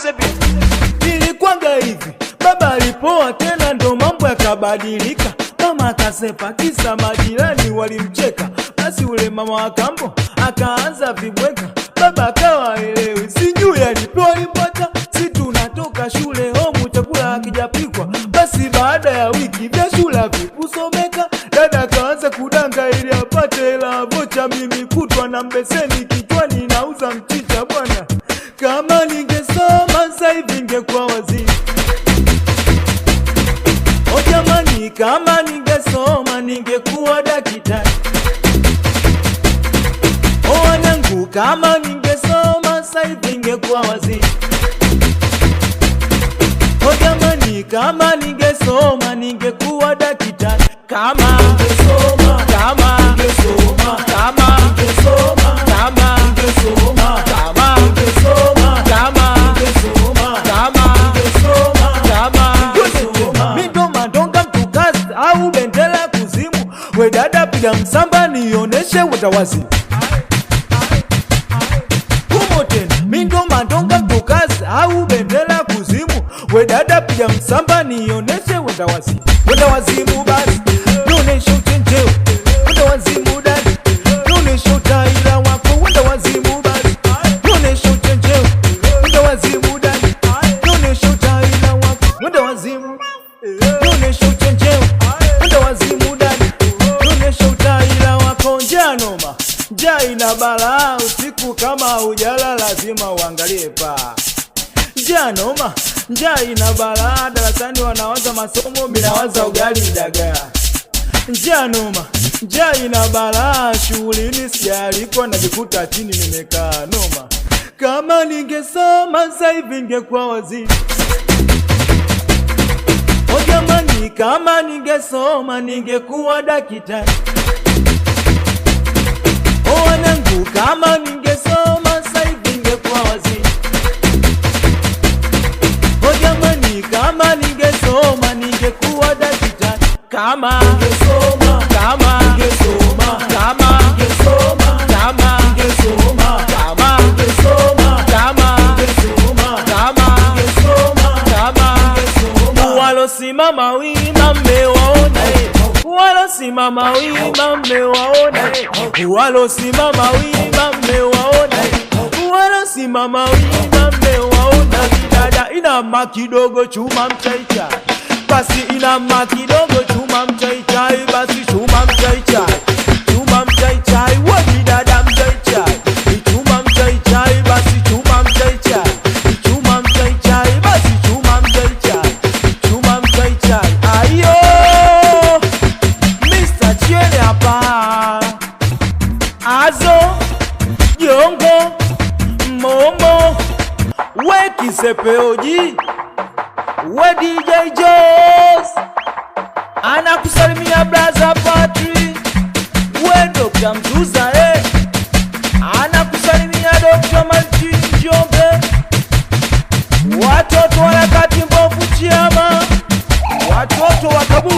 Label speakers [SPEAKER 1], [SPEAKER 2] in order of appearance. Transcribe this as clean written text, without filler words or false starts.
[SPEAKER 1] sepi.
[SPEAKER 2] Nilikwanga hivi, baba alipoa tena ndo mambo yakabadilika. Mama akasepa kisa majirani walimcheka. Basi ule mama wa kambo akaanza vibweka. Baba akawa elewi, sijui alipewa limpata. Si tunatoka shule homu chakula hakijapikwa. Basi baada ya wiki vya shule havikusomeka. Dada akaanza kudanga ili apate hela vocha. Mimi kutwa na mbeseni kichwani nauza mchicha bwana. Kama ningesoma sasa hivi ningekuwa waziri. O jamani, kama ningesoma ningekuwa daktari. O wanangu, kama ningesoma sasa hivi ningekuwa waziri. O jamani, kama ningesoma ningekuwa daktari. Kama ningesoma, kama ningesoma, kama ningesoma, kama ningesoma, kama ningesoma, kama ningesoma, kama ningesoma, kama ningesoma. Mindo madonga mtukazi au bendera kuzimu. We dada piga msamba nioneshe utawazi. Kumo tena. Mindo madonga mtukazi au bendera kuzimu. We dada piga msamba nioneshe utawazi. Utawazimu basi nioneshe uchenjeo. Utawazimu dadi nioneshe utaila wako. Utawazimu basi nioneshe uchenjeo. Utawazimu dadi nioneshe utaila wako. Utawazimu nioneshe uchenjeo. Utawazimu dadi nioneshe utaila wako. Njaa noma, njaa ina balaa. Usiku kama ujala lazima uangalie paa. Njaa noma, njaa ina balaa. Darasani wanawaza masomo, mimi nawaza ugali dagaa. Njaa noma, njaa ina balaa. Shughulini sijaliko najikuta chini nimekaa noma. Kama ningesoma sasa hivi ningekuwa waziri. O jamani, kama ningesoma ningekuwa daktari. O wanangu, kama ningesoma sasa hivi ningekuwa waziri. O jamani, kama ningesoma ningekuwa daktari. Kama ningesoma, kama ningesoma, kama ningesoma, kama ningesoma, kama ningesoma, kama ningesoma, kama ningesoma, kama ningesoma. Walosimama wima mmewaona, walosimama wima mmewaona, walosimama wima mmewaona, walosimama wima mmewaona. Dada inama kidogo chuma mchaichai. Basi inama kidogo chuma mchaichai. Basi chuma mchaichai, chuma mchaichai. Wadi dada mchaichai, chuma mchaichai. Basi chuma mchaichai, chuma mchaichai. Basi chuma mchaichai, chuma mchaichai. Ayo Mr. Chele hapa. Azo Jongo Momo we Kisepeoji we DJ Joss anakusalimia Brother Patri we Dr. Mzuza anakusalimia Dr. Martin Jombe. Watoto harakati mbovu Chiama, watoto wa Kabuli.